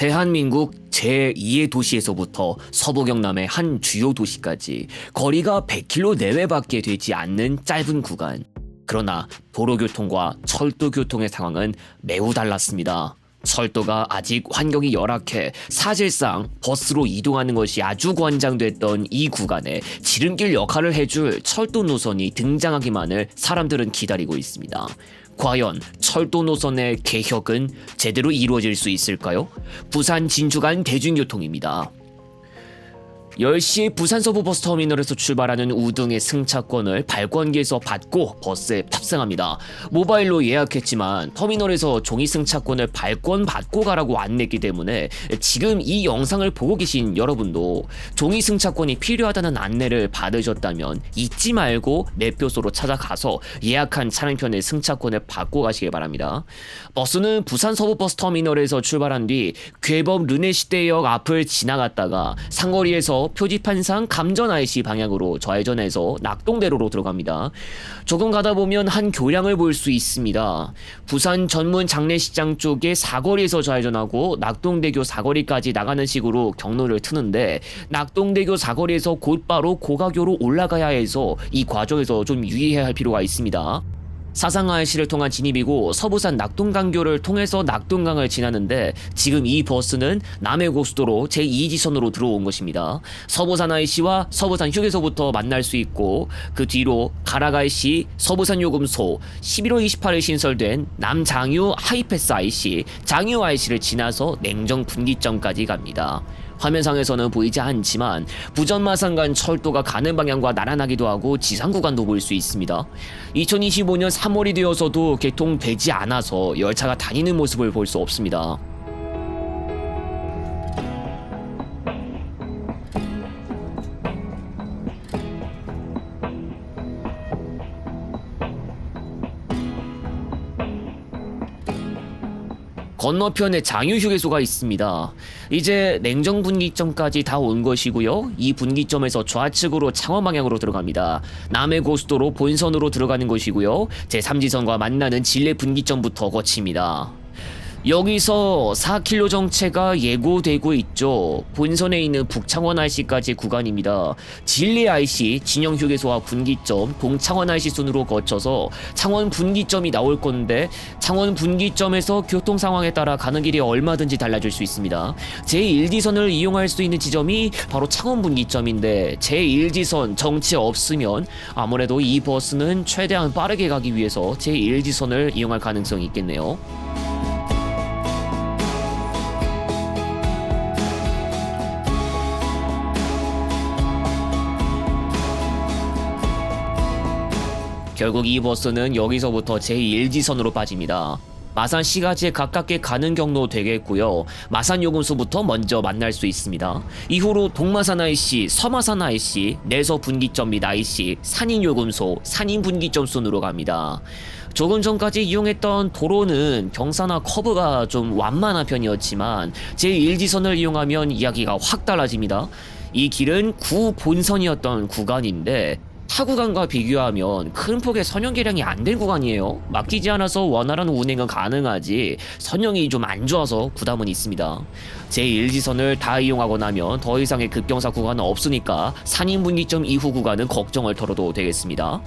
대한민국 제2의 도시에서부터 서부 경남의 한 주요 도시까지 거리가 100km 내외밖에 되지 않는 짧은 구간. 그러나 도로교통과 철도교통의 상황은 매우 달랐습니다. 철도가 아직 환경이 열악해 사실상 버스로 이동하는 것이 아주 권장됐던 이 구간에 지름길 역할을 해줄 철도 노선이 등장하기만을 사람들은 기다리고 있습니다. 과연 철도 노선의 개혁은 제대로 이루어질 수 있을까요? 부산 진주 간 대중교통입니다. 10시 부산 서부 버스터미널에서 출발하는 우등의 승차권을 발권기에서 받고 버스에 탑승합니다. 모바일로 예약했지만 터미널에서 종이 승차권을 발권 받고 가라고 안냈기 때문에 지금 이 영상을 보고 계신 여러분도 종이 승차권이 필요하다는 안내를 받으셨다면 잊지 말고 매표소로 찾아가서 예약한 차량편의 승차권을 받고 가시기 바랍니다. 버스는 부산 서부 버스터미널에서 출발한 뒤 괴범 르네시대역 앞을 지나갔다가 상거리에서 표지판상 감전 IC 방향으로 좌회전해서 낙동대로로 들어갑니다. 조금 가다 보면 한 교량을 볼 수 있습니다. 부산 전문 장례식장 쪽에 사거리에서 좌회전하고 낙동대교 사거리까지 나가는 식으로 경로를 트는데 낙동대교 사거리에서 곧바로 고가교로 올라가야 해서 이 과정에서 좀 유의해야 할 필요가 있습니다. 사상IC를 통한 진입이고 서부산 낙동강교를 통해서 낙동강을 지나는데 지금 이 버스는 남해고속도로 제2지선으로 들어온 것입니다. 서부산 IC와 서부산 휴게소부터 만날 수 있고 그 뒤로 가락 IC, 서부산 요금소, 11월 28일 신설된 남장유 하이패스 IC, 장유 IC를 지나서 냉정 분기점까지 갑니다. 화면상에서는 보이지 않지만 부전마산 간 철도가 가는 방향과 나란하기도 하고 지상 구간도 볼 수 있습니다. 2025년 3월이 되어서도 개통되지 않아서 열차가 다니는 모습을 볼 수 없습니다. 건너편에 장유휴게소가 있습니다. 이제 냉정 분기점까지 다 온 것이고요. 이 분기점에서 좌측으로 창원 방향으로 들어갑니다. 남해고속도로 본선으로 들어가는 것이고요. 제3지선과 만나는 진례 분기점부터 거칩니다. 여기서 4km 정체가 예고되고 있죠. 본선에 있는 북창원 IC까지 구간입니다. 진례 IC, 진영 휴게소와 분기점, 동창원 IC 순으로 거쳐서 창원 분기점이 나올 건데 창원 분기점에서 교통 상황에 따라 가는 길이 얼마든지 달라질 수 있습니다. 제1지선을 이용할 수 있는 지점이 바로 창원 분기점인데 제1지선 정체 없으면 아무래도 이 버스는 최대한 빠르게 가기 위해서 제1지선을 이용할 가능성이 있겠네요. 결국 이 버스는 여기서부터 제1지선으로 빠집니다. 마산 시가지에 가깝게 가는 경로 되겠고요. 마산 요금소부터 먼저 만날 수 있습니다. 이후로 동마산 IC, 서마산 IC, 내서 분기점 및 IC, 산인 요금소, 산인 분기점 순으로 갑니다. 조금 전까지 이용했던 도로는 경사나 커브가 좀 완만한 편이었지만 제1지선을 이용하면 이야기가 확 달라집니다. 이 길은 구 본선이었던 구간인데 타 구간과 비교하면 큰 폭의 선형 개량이 안 된 구간이에요. 막히지 않아서 원활한 운행은 가능하지 선형이 좀 안 좋아서 부담은 있습니다. 제1지선을 다 이용하고 나면 더 이상의 급경사 구간은 없으니까 산인 분기점 이후 구간은 걱정을 덜어도 되겠습니다.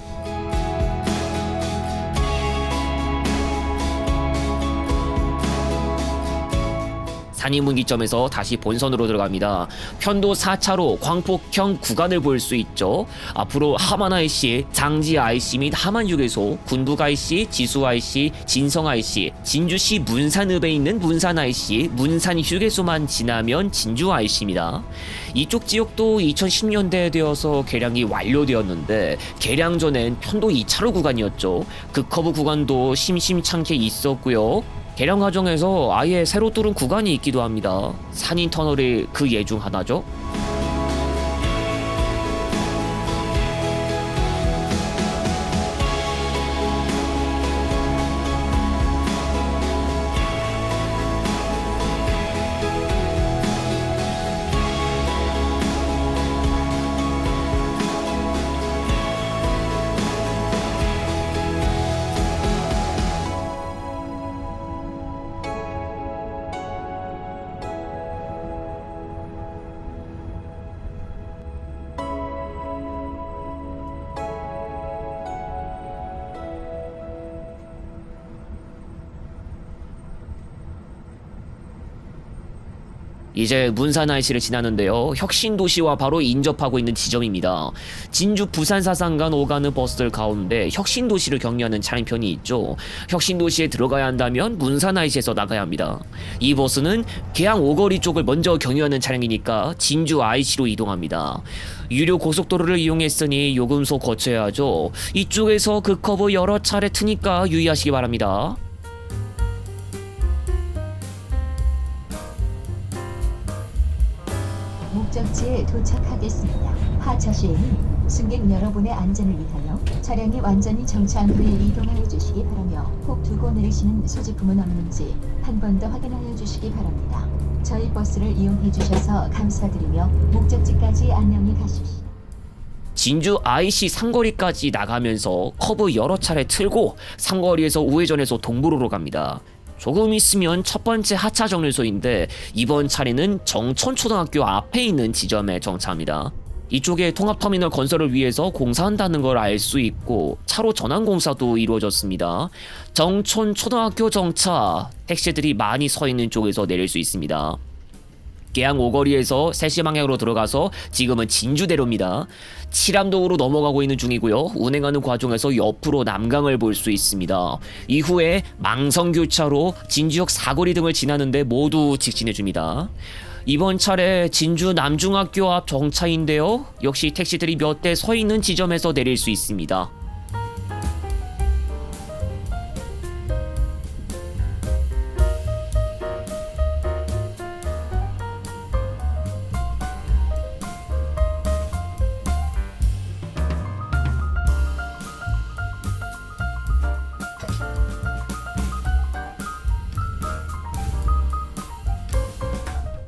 산인분기점에서 다시 본선으로 들어갑니다. 편도 4차로 광폭형 구간을 볼 수 있죠. 앞으로 하만 IC, 장지 IC 및 하만 휴게소, 군북 IC, 지수 IC, 진성 IC, 진주시 문산읍에 있는 문산 IC, 문산 휴게소만 지나면 진주 IC입니다. 이쪽 지역도 2010년대에 되어서 개량이 완료되었는데 개량 전엔 편도 2차로 구간이었죠. 그 커브 구간도 심심찮게 있었고요. 개량 과정에서 아예 새로 뚫은 구간이 있기도 합니다. 산인 터널이 그 예 중 하나죠. 이제 문산 IC를 지나는데요. 혁신도시와 바로 인접하고 있는 지점입니다. 진주 부산 사상 간 오가는 버스들 가운데 혁신도시를 경유하는 차량편이 있죠. 혁신도시에 들어가야 한다면 문산 IC에서 나가야 합니다. 이 버스는 계양 오거리 쪽을 먼저 경유하는 차량이니까 진주 IC로 이동합니다. 유료 고속도로를 이용했으니 요금소 거쳐야 하죠. 이쪽에서 그 커브 여러 차례 트니까 유의하시기 바랍니다. 목적지에 도착하겠습니다. 하차 시에는 승객 여러분의 안전을 위하여 차량이 완전히 정차한 후에 이동하여 주시기 바라며 혹 두고 내리시는 소지품은 없는지 한 번 더 확인하여 주시기 바랍니다. 저희 버스를 이용해 주셔서 감사드리며 목적지까지 안녕히 가십시오. 진주 IC 상거리까지 나가면서 커브 여러 차례 틀고 상거리에서 우회전해서 동부로로 갑니다. 조금 있으면 첫 번째 하차 정류소인데 이번 차례는 정천초등학교 앞에 있는 지점에 정차합니다. 이쪽에 통합터미널 건설을 위해서 공사한다는 걸 알 수 있고 차로 전환 공사도 이루어졌습니다. 정천초등학교 정차, 택시들이 많이 서 있는 쪽에서 내릴 수 있습니다. 계양 오거리에서 세시 방향으로 들어가서 지금은 진주대로입니다. 칠암동으로 넘어가고 있는 중이고요. 운행하는 과정에서 옆으로 남강을 볼 수 있습니다. 이후에 망성교차로 진주역 사거리 등을 지나는데 모두 직진해줍니다. 이번 차례 진주 남중학교 앞 정차인데요. 역시 택시들이 몇 대 서 있는 지점에서 내릴 수 있습니다.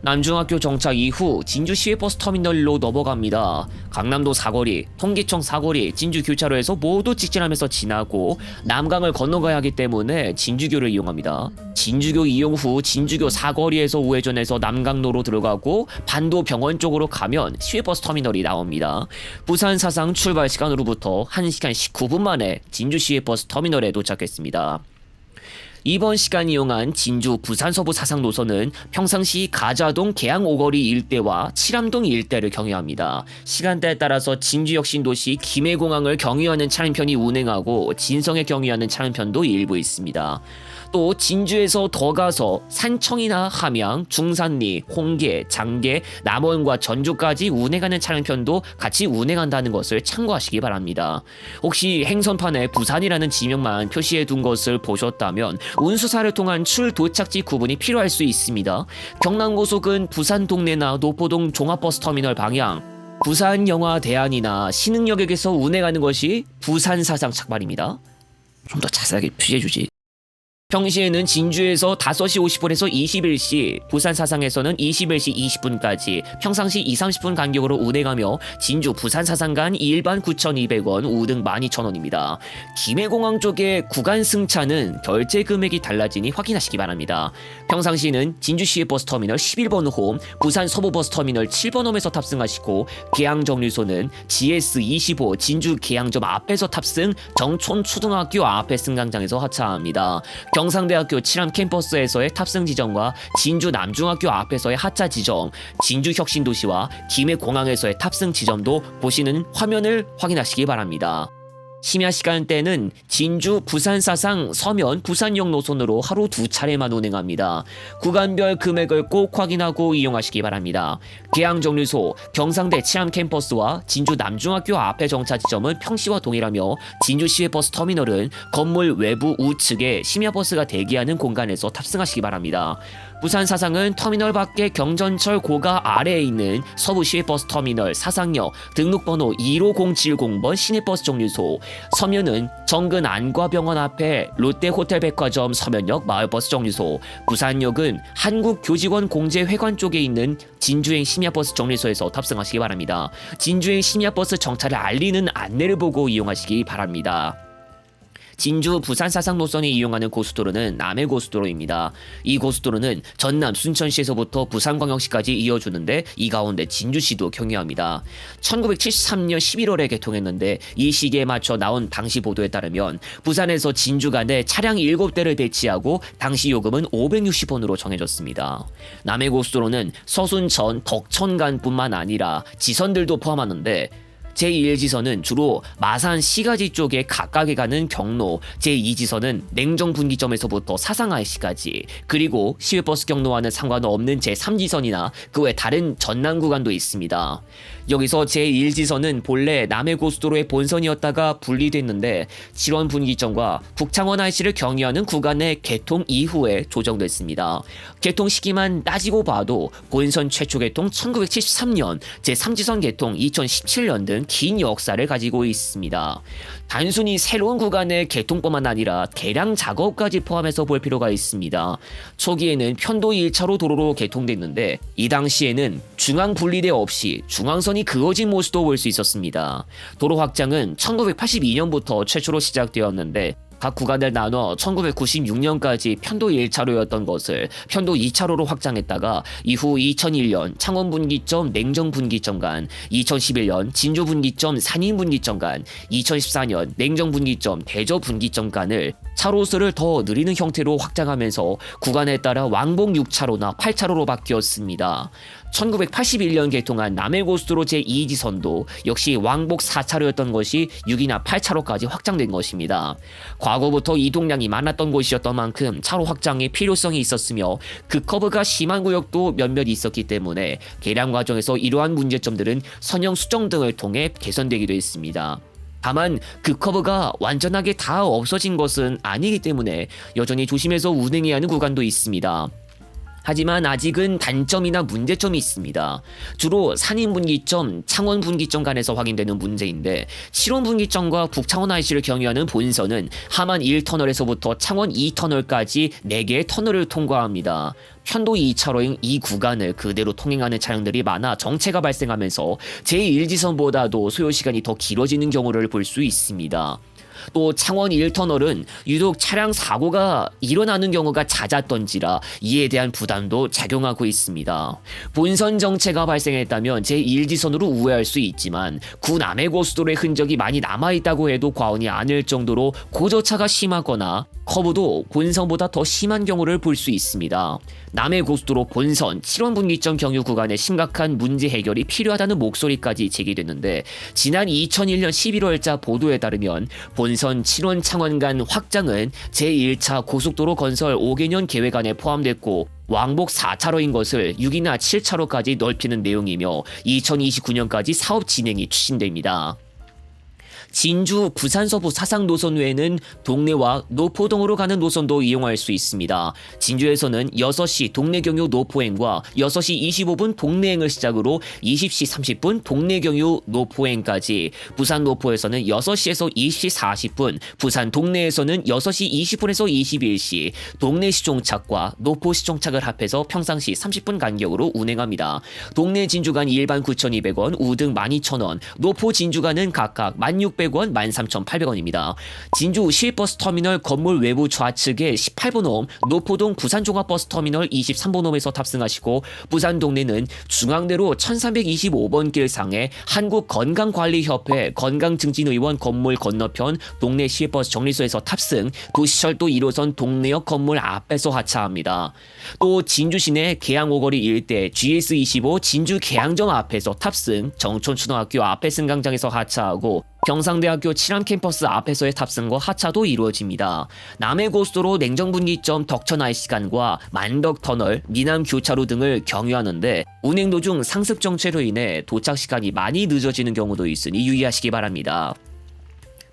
남중학교 정차 이후 진주 시외버스 터미널로 넘어갑니다. 강남도 사거리, 통기청 사거리, 진주 교차로에서 모두 직진하면서 지나고 남강을 건너가야 하기 때문에 진주교를 이용합니다. 진주교 이용 후 진주교 사거리에서 우회전해서 남강로로 들어가고 반도 병원 쪽으로 가면 시외버스 터미널이 나옵니다. 부산 사상 출발 시간으로부터 1시간 19분 만에 진주 시외버스 터미널에 도착했습니다. 이번 시간 이용한 진주 부산 서부 사상 노선은 평상시 가자동 계양 오거리 일대와 칠암동 일대를 경유합니다. 시간대에 따라서 진주 혁신도시 김해공항을 경유하는 차량편이 운행하고 진성에 경유하는 차량편도 일부 있습니다. 또 진주에서 더 가서 산청이나 함양, 중산리, 홍계, 장계, 남원과 전주까지 운행하는 차량편도 같이 운행한다는 것을 참고하시기 바랍니다. 혹시 행선판에 부산이라는 지명만 표시해 둔 것을 보셨다면 운수사를 통한 출도착지 구분이 필요할 수 있습니다. 경남고속은 부산 동래나 노포동 종합버스터미널 방향, 부산영화대안이나 신흥역에서 운행하는 것이 부산 사상 착발입니다. 좀 더 자세하게 표시해주지. 평시에는 진주에서 5시 50분에서 21시, 부산 사상에서는 21시 20분까지 평상시 2~30분 간격으로 운행하며 진주 부산 사상 간 일반 9,200원, 우등 12,000원입니다. 김해공항 쪽의 구간 승차는 결제 금액이 달라지니 확인하시기 바랍니다. 평상시는 진주시의 버스터미널 11번 홈, 부산 서부 버스터미널 7번 홈에서 탑승하시고 계양 정류소는 GS25 진주 계양점 앞에서 탑승, 정촌초등학교 앞에 승강장에서 하차합니다. 경상대학교 칠암 캠퍼스에서의 탑승 지점과 진주 남중학교 앞에서의 하차 지점, 진주 혁신도시와 김해공항에서의 탑승 지점도 보시는 화면을 확인하시기 바랍니다. 심야 시간대는 진주 부산 사상 서면 부산역 노선으로 하루 2차례만 운행합니다. 구간별 금액을 꼭 확인하고 이용하시기 바랍니다. 계양 정류소, 경상대 칠암 캠퍼스와 진주 남중학교 앞의 정차 지점은 평시와 동일하며 진주 시외버스 터미널은 건물 외부 우측에 심야버스가 대기하는 공간에서 탑승하시기 바랍니다. 부산 사상은 터미널 밖에 경전철 고가 아래에 있는 서부 시외버스 터미널 사상역 등록번호 25070번 시내버스 정류소, 서면은 정근 안과병원 앞에 롯데호텔백화점 서면역 마을버스 정류소, 부산역은 한국교직원 공제회관 쪽에 있는 진주행 심야버스 정류소에서 탑승하시기 바랍니다. 진주행 심야버스 정차를 알리는 안내를 보고 이용하시기 바랍니다. 진주 부산 사상 노선이 이용하는 고속도로는 남해고속도로입니다. 이 고속도로는 전남 순천시에서부터 부산광역시까지 이어주는데 이 가운데 진주시도 경유합니다. 1973년 11월에 개통했는데 이 시기에 맞춰 나온 당시 보도에 따르면 부산에서 진주 간에 차량 7대를 배치하고 당시 요금은 560원으로 정해졌습니다. 남해고속도로는 서순천, 덕천간뿐만 아니라 지선들도 포함하는데 제1지선은 주로 마산 시가지 쪽에 가깝게 가는 경로, 제2지선은 냉정분기점에서부터 사상IC까지, 그리고 시외버스 경로와는 상관없는 제3지선이나 그 외 다른 전남 구간도 있습니다. 여기서 제1지선은 본래 남해고속도로의 본선이었다가 분리됐는데 칠원분기점과 북창원 IC를 경유하는 구간의 개통 이후에 조정됐습니다. 개통 시기만 따지고 봐도 본선 최초 개통 1973년, 제3지선 개통 2017년 등 긴 역사를 가지고 있습니다. 단순히 새로운 구간의 개통뿐만 아니라 개량 작업까지 포함해서 볼 필요가 있습니다. 초기에는 편도 1차로 도로로 개통됐는데 이 당시에는 중앙 분리대 없이 중앙선이 그어진 모습도 볼 수 있었습니다. 도로 확장은 1982년부터 최초로 시작되었는데 각 구간을 나눠 1996년까지 편도 1차로였던 것을 편도 2차로로 확장했다가 이후 2001년 창원분기점 냉정분기점 간, 2011년 진주분기점 산인분기점 간, 2014년 냉정분기점 대저분기점 간을 차로수를 더 느리는 형태로 확장하면서 구간에 따라 왕복 6차로나 8차로로 바뀌었습니다. 1981년 개통한 남해고속도로 제2지선도 역시 왕복 4차로였던 것이 6이나 8차로까지 확장된 것입니다. 과거부터 이동량이 많았던 곳이었던 만큼 차로 확장에 필요성이 있었으며 그 커브가 심한 구역도 몇몇 있었기 때문에 개량 과정에서 이러한 문제점들은 선형 수정 등을 통해 개선되기도 했습니다. 다만 그 커브가 완전하게 다 없어진 것은 아니기 때문에 여전히 조심해서 운행해야 하는 구간도 있습니다. 하지만 아직은 단점이나 문제점이 있습니다. 주로 산인분기점, 창원분기점 간에서 확인되는 문제인데 칠원분기점과 북창원 IC를 경유하는 본선은 함안 1터널에서부터 창원 2터널까지 4개의 터널을 통과합니다. 편도 2차로인 이 구간을 그대로 통행하는 차량들이 많아 정체가 발생하면서 제1지선보다도 소요시간이 더 길어지는 경우를 볼 수 있습니다. 또 창원 1터널은 유독 차량 사고가 일어나는 경우가 잦았던지라 이에 대한 부담도 작용하고 있습니다. 본선 정체가 발생했다면 제1지선으로 우회할 수 있지만 구 남해고속도로의 흔적이 많이 남아있다고 해도 과언이 아닐 정도로 고저차가 심하거나 커브도 본선보다 더 심한 경우를 볼 수 있습니다. 남해고속도로 본선 7원분기점 경유 구간의 심각한 문제 해결이 필요하다는 목소리까지 제기됐는데 지난 2001년 11월자 보도에 따르면 본선 7원 창원 간 확장은 제1차 고속도로 건설 5개년 계획안에 포함됐고 왕복 4차로인 것을 6이나 7차로까지 넓히는 내용이며 2029년까지 사업 진행이 추진됩니다. 진주 부산 서부 사상 노선 외에는 동래와 노포동으로 가는 노선도 이용할 수 있습니다. 진주에서는 6시 동래 경유 노포행과 6시 25분 동래행을 시작으로 20시 30분 동래 경유 노포행까지, 부산 노포에서는 6시에서 20시 40분, 부산 동래에서는 6시 20분에서 21시, 동래 시종착과 노포 시종착을 합해서 평상시 30분 간격으로 운행합니다. 동래 진주 간 일반 9,200원, 우등 12,000원, 노포 진주 간은 각각 16,000원, 13,800원입니다. 진주 시외버스 터미널 건물 외부 좌측에 18번홈, 노포동 부산종합버스터미널 23번홈에서 탑승하시고 부산 동래는 중앙대로 1325번 길상에 한국건강관리협회 건강증진의원 건물 건너편 동래 시외버스 정류소에서 탑승, 도시철도 1호선 동래역 건물 앞에서 하차합니다. 또 진주 시내 계양오거리 일대 GS25 진주 계양점 앞에서 탑승, 정촌초등학교 앞에 승강장에서 하차하고 경상대학교 칠암 캠퍼스 앞에서의 탑승과 하차도 이루어집니다. 남해고속도로 냉정분기점 덕천 IC 간과 만덕터널, 미남교차로 등을 경유하는데 운행 도중 상습 정체로 인해 도착 시간이 많이 늦어지는 경우도 있으니 유의하시기 바랍니다.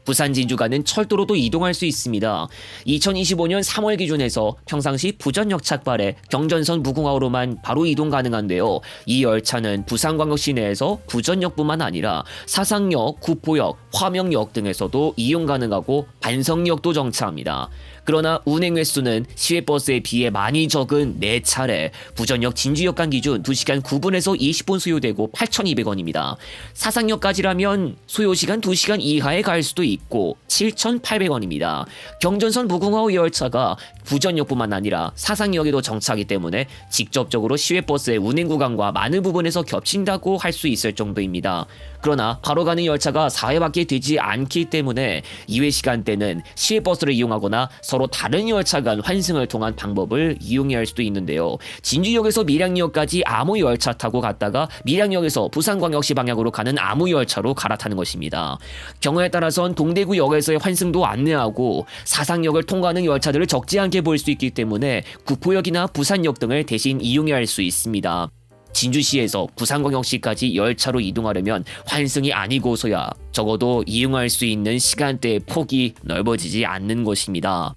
부산 진주 가는 철도로도 이동할 수 있습니다. 2025년 3월 기준에서 평상시 부전역 착발에 경전선 무궁화호로만 바로 이동 가능한데요. 이 열차는 부산광역시 내에서 부전역뿐만 아니라 사상역, 구포역, 화명역 등에서도 이용 가능하고 반성역도 정차합니다. 그러나 운행 횟수는 시외버스에 비해 많이 적은 4차례, 부전역 진주역 간 기준 2시간 9분에서 20분 소요되고 8,200원입니다. 사상역까지라면 소요시간 2시간 이하에 갈 수도 있고 7,800원입니다. 경전선 무궁화호 열차가 부전역뿐만 아니라 사상역에도 정차하기 때문에 직접적으로 시외버스의 운행 구간과 많은 부분에서 겹친다고 할 수 있을 정도입니다. 그러나 바로 가는 열차가 4회밖에 되지 않기 때문에 2회 시간대는 시외버스를 이용하거나 서로 다른 열차 간 환승을 통한 방법을 이용해야 할 수도 있는데요. 진주역에서 밀양역까지 아무 열차 타고 갔다가 밀양역에서 부산광역시 방향으로 가는 아무 열차로 갈아타는 것입니다. 경우에 따라선 동대구역에서의 환승도 안내하고 사상역을 통과하는 열차들을 적지 않게 볼 수 있기 때문에 구포역이나 부산역 등을 대신 이용해야 할 수 있습니다. 진주시에서 부산광역시까지 열차로 이동하려면 환승이 아니고서야 적어도 이용할 수 있는 시간대의 폭이 넓어지지 않는 것입니다.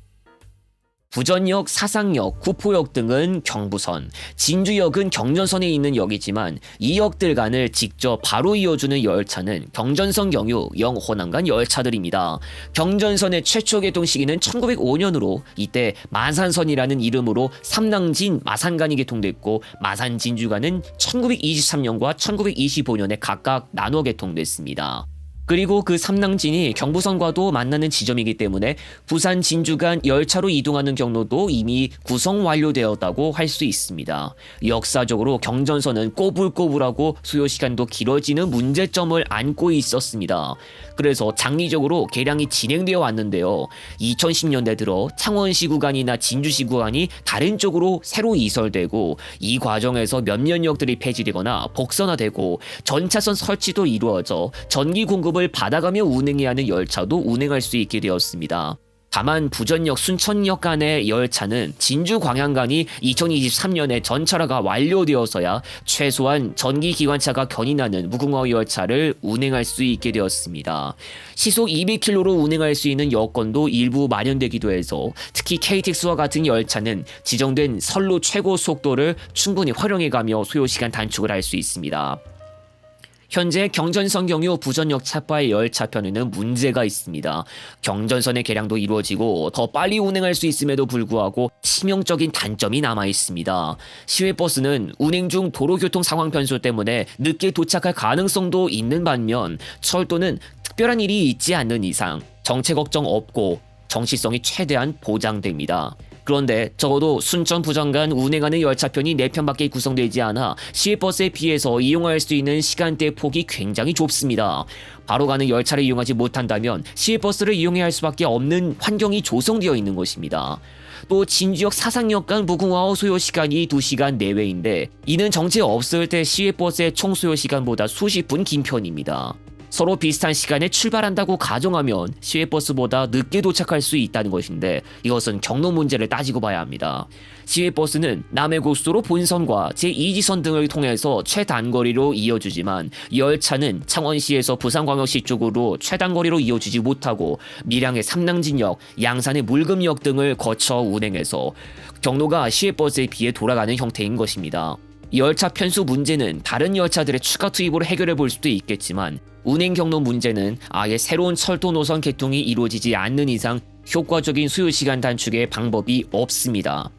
부전역, 사상역, 구포역 등은 경부선, 진주역은 경전선에 있는 역이지만 이 역들 간을 직접 바로 이어주는 열차는 경전선 경유, 영호남 간 열차들입니다. 경전선의 최초 개통 시기는 1905년으로 이때 마산선이라는 이름으로 삼낭진, 마산간이 개통됐고 마산 진주간은 1923년과 1925년에 각각 나눠 개통됐습니다. 그리고 그 삼낭진이 경부선과도 만나는 지점이기 때문에 부산 진주간 열차로 이동하는 경로도 이미 구성 완료되었다고 할 수 있습니다. 역사적으로 경전선은 꼬불꼬불하고 소요시간도 길어지는 문제점을 안고 있었습니다. 그래서 장기적으로 개량이 진행되어 왔는데요. 2010년대 들어 창원시 구간이나 진주시 구간이 다른 쪽으로 새로 이설되고 이 과정에서 몇몇 역들이 폐지되거나 복선화되고 전차선 설치도 이루어져 전기 공급을 받아가며 운행해야 하는 열차도 운행할 수 있게 되었습니다. 다만 부전역 순천역 간의 열차는 진주 광양간이 2023년에 전철화가 완료되어서야 최소한 전기 기관차가 견인하는 무궁화 열차를 운행할 수 있게 되었습니다. 시속 200km로 운행할 수 있는 여건도 일부 마련되기도 해서 특히 KTX와 같은 열차는 지정된 선로 최고 속도를 충분히 활용해가며 소요시간 단축을 할 수 있습니다. 현재 경전선 경유 부전역 차파의 열차편에는 문제가 있습니다. 경전선의 개량도 이루어지고 더 빨리 운행할 수 있음에도 불구하고 치명적인 단점이 남아 있습니다. 시외버스는 운행 중 도로교통 상황 변수 때문에 늦게 도착할 가능성도 있는 반면 철도는 특별한 일이 있지 않는 이상 정체 걱정 없고 정시성이 최대한 보장됩니다. 그런데 적어도 순천 부전 간 운행하는 열차편이 4편밖에 구성되지 않아 시외버스에 비해서 이용할 수 있는 시간대 폭이 굉장히 좁습니다. 바로 가는 열차를 이용하지 못한다면 시외버스를 이용해야 할 수밖에 없는 환경이 조성되어 있는 것입니다. 또 진주역 사상역 간 무궁화호 소요시간이 2시간 내외인데 이는 정체 없을 때 시외버스의 총 소요시간보다 수십 분 긴 편입니다. 서로 비슷한 시간에 출발한다고 가정하면 시외버스보다 늦게 도착할 수 있다는 것인데 이것은 경로 문제를 따지고 봐야 합니다. 시외버스는 남해고속도로 본선과 제2지선 등을 통해서 최단거리로 이어주지만 열차는 창원시에서 부산광역시 쪽으로 최단거리로 이어주지 못하고 밀양의 삼낭진역, 양산의 물금역 등을 거쳐 운행해서 경로가 시외버스에 비해 돌아가는 형태인 것입니다. 열차 편수 문제는 다른 열차들의 추가 투입으로 해결해 볼 수도 있겠지만 운행 경로 문제는 아예 새로운 철도 노선 개통이 이루어지지 않는 이상 효과적인 소요시간 단축의 방법이 없습니다.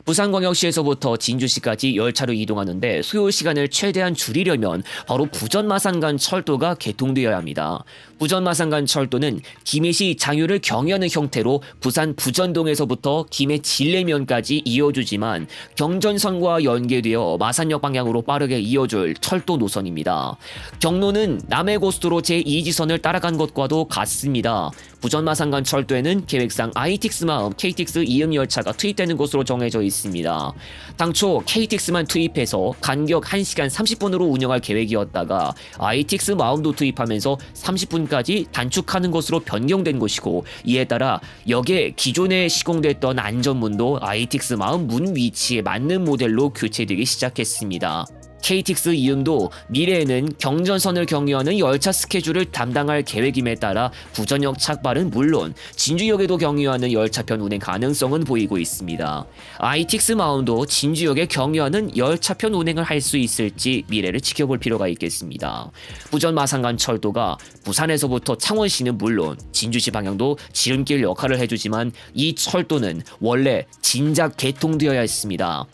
부산광역시에서부터 진주시까지 열차로 이동하는데 소요시간을 최대한 줄이려면 바로 부전마산간 철도가 개통되어야 합니다. 부전마산간 철도는 김해시 장유를 경유하는 형태로 부산 부전동에서부터 김해 진례면까지 이어주지만 경전선과 연계되어 마산역 방향으로 빠르게 이어줄 철도 노선입니다. 경로는 남해고속도로 제2지선을 따라간 것과도 같습니다. 부전마산간 철도에는 계획상 ITX 마음 KTX 이응 열차가 투입되는 것으로 정해져 있습니다. 당초 KTX만 투입해서 간격 1시간 30분으로 운영할 계획이었다가 ITX 마음도 투입하면서 30분까지 단축하는 것으로 변경된 것이고 이에 따라 역에 기존에 시공됐던 안전문도 ITX 마음 문 위치에 맞는 모델로 교체되기 시작했습니다. KTX 이음도 미래에는 경전선을 경유하는 열차 스케줄을 담당할 계획임에 따라 부전역 착발은 물론 진주역에도 경유하는 열차편 운행 가능성은 보이고 있습니다. ITX 마운도 진주역에 경유하는 열차편 운행을 할 수 있을지 미래를 지켜볼 필요가 있겠습니다. 부전 마산간 철도가 부산에서부터 창원시는 물론 진주시 방향도 지름길 역할을 해주지만 이 철도는 원래 진작 개통되어야 했습니다.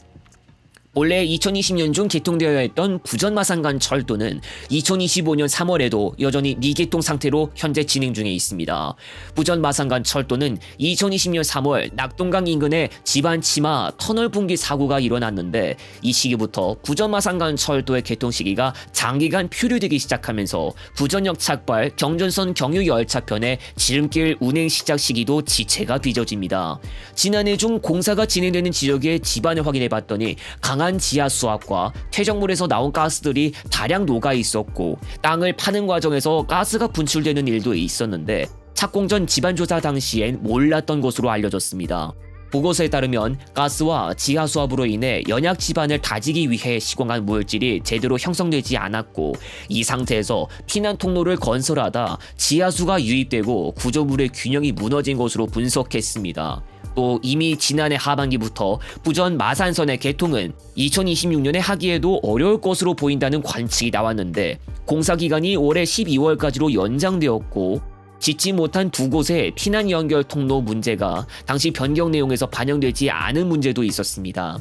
원래 2020년 중 개통되어야 했던 부전 마산간 철도는 2025년 3월에도 여전히 미개통 상태로 현재 진행 중에 있습니다. 부전 마산간 철도는 2020년 3월 낙동강 인근에 집안 치마 터널 붕괴 사고가 일어났는데 이 시기부터 부전 마산간 철도의 개통 시기가 장기간 표류되기 시작하면서 부전역 착발 경전선 경유 열차편의 지름길 운행 시작 시기도 지체가 빚어집니다. 지난해 중 공사가 진행되는 지역의 집안을 확인해봤더니 강한 지하 수압과 퇴적물에서 나온 가스들이 다량 녹아 있었고 땅을 파는 과정에서 가스가 분출되는 일도 있었는데 착공 전 집안조사 당시엔 몰랐던 것으로 알려졌습니다. 보고서에 따르면 가스와 지하 수압으로 인해 연약 집안을 다지기 위해 시공한 물질이 제대로 형성되지 않았고 이 상태에서 피난 통로를 건설하다 지하수가 유입되고 구조물의 균형이 무너진 것으로 분석했습니다. 또 이미 지난해 하반기부터 부전 마산선의 개통은 2026년에 하기에도 어려울 것으로 보인다는 관측이 나왔는데 공사 기간이 올해 12월까지로 연장되었고 짓지 못한 두 곳의 피난 연결 통로 문제가 당시 변경 내용에서 반영되지 않은 문제도 있었습니다.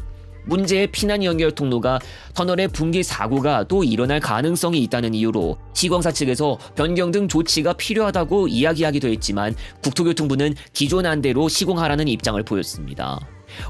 문제의 피난 연결 통로가 터널의 붕괴 사고가 또 일어날 가능성이 있다는 이유로 시공사 측에서 변경 등 조치가 필요하다고 이야기하기도 했지만 국토교통부는 기존 안대로 시공하라는 입장을 보였습니다.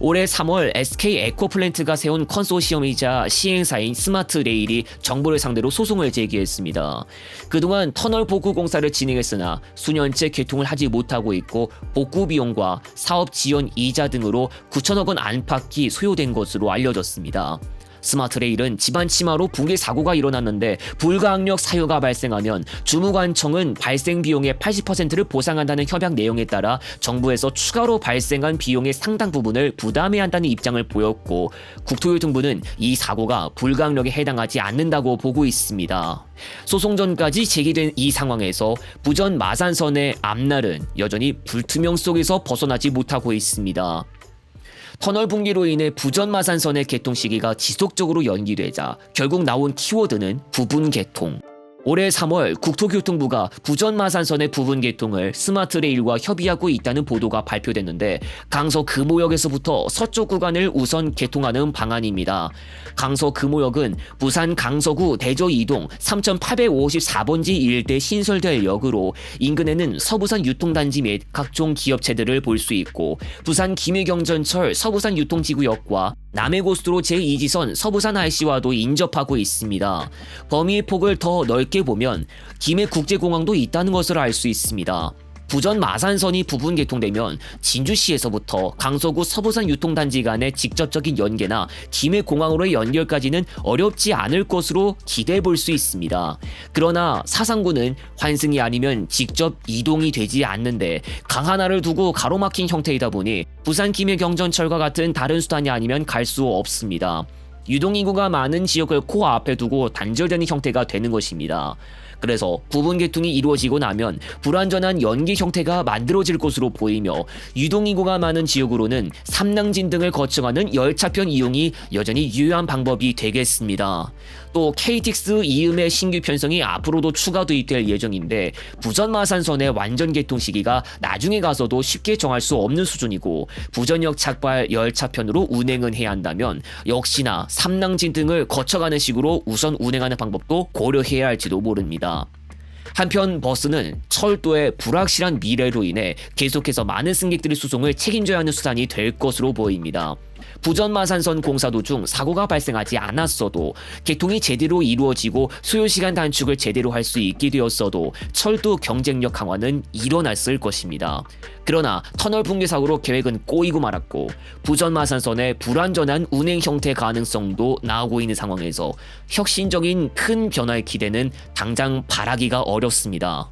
올해 3월 SK 에코플랜트가 세운 컨소시엄이자 시행사인 스마트레일이 정부를 상대로 소송을 제기했습니다. 그동안 터널 복구 공사를 진행했으나 수년째 개통을 하지 못하고 있고 복구 비용과 사업 지원 이자 등으로 9천억 원 안팎이 소요된 것으로 알려졌습니다. 스마트레일은 집안 치마로 붕괴 사고가 일어났는데 불가항력 사유가 발생하면 주무관청은 발생 비용의 80%를 보상한다는 협약 내용에 따라 정부에서 추가로 발생한 비용의 상당 부분을 부담해야 한다는 입장을 보였고 국토교통부는 이 사고가 불가항력에 해당하지 않는다고 보고 있습니다. 소송 전까지 제기된 이 상황에서 부전 마산선의 앞날은 여전히 불투명 속에서 벗어나지 못하고 있습니다. 터널 붕괴로 인해 부전 마산선의 개통 시기가 지속적으로 연기되자 결국 나온 키워드는 부분 개통. 올해 3월 국토교통부가 부전 마산선의 부분 개통을 스마트레일과 협의하고 있다는 보도가 발표됐는데 강서 금호역에서부터 서쪽 구간을 우선 개통하는 방안입니다. 강서 금호역은 부산 강서구 대저 이동 3854번지 일대 신설될 역으로 인근에는 서부산 유통단지 및 각종 기업체들을 볼 수 있고 부산 김해경전철 서부산 유통지구역과 남해고속도로 제2지선 서부산 IC와도 인접하고 있습니다. 범위의 폭을 더 넓게 보면 김해국제공항도 있다는 것을 알 수 있습니다. 부전 마산선이 부분 개통되면 진주시에서부터 강서구 서부산 유통단지 간의 직접적인 연계나 김해공항으로의 연결까지는 어렵지 않을 것으로 기대해 볼 수 있습니다. 그러나 사상구는 환승이 아니면 직접 이동이 되지 않는데 강 하나를 두고 가로막힌 형태이다 보니 부산 김해경전철과 같은 다른 수단이 아니면 갈 수 없습니다. 유동인구가 많은 지역을 코앞에 두고 단절되는 형태가 되는 것입니다. 그래서 부분 개통이 이루어지고 나면 불완전한 연계 형태가 만들어질 것으로 보이며 유동인구가 많은 지역으로는 삼낭진 등을 거쳐가는 열차편 이용이 여전히 유효한 방법이 되겠습니다. 또 KTX 이음의 신규 편성이 앞으로도 추가 도입될 예정인데 부전 마산선의 완전 개통 시기가 나중에 가서도 쉽게 정할 수 없는 수준이고 부전역 착발 열차편으로 운행은 해야 한다면 역시나 삼낭진 등을 거쳐가는 식으로 우선 운행하는 방법도 고려해야 할지도 모릅니다. 한편 버스는 철도의 불확실한 미래로 인해 계속해서 많은 승객들의 수송을 책임져야 하는 수단이 될 것으로 보입니다. 부전 마산선 공사 도중 사고가 발생하지 않았어도 개통이 제대로 이루어지고 소요시간 단축을 제대로 할 수 있게 되었어도 철도 경쟁력 강화는 일어났을 것입니다. 그러나 터널 붕괴 사고로 계획은 꼬이고 말았고 부전 마산선의 불완전한 운행 형태 가능성도 나오고 있는 상황에서 혁신적인 큰 변화의 기대는 당장 바라기가 어렵습니다.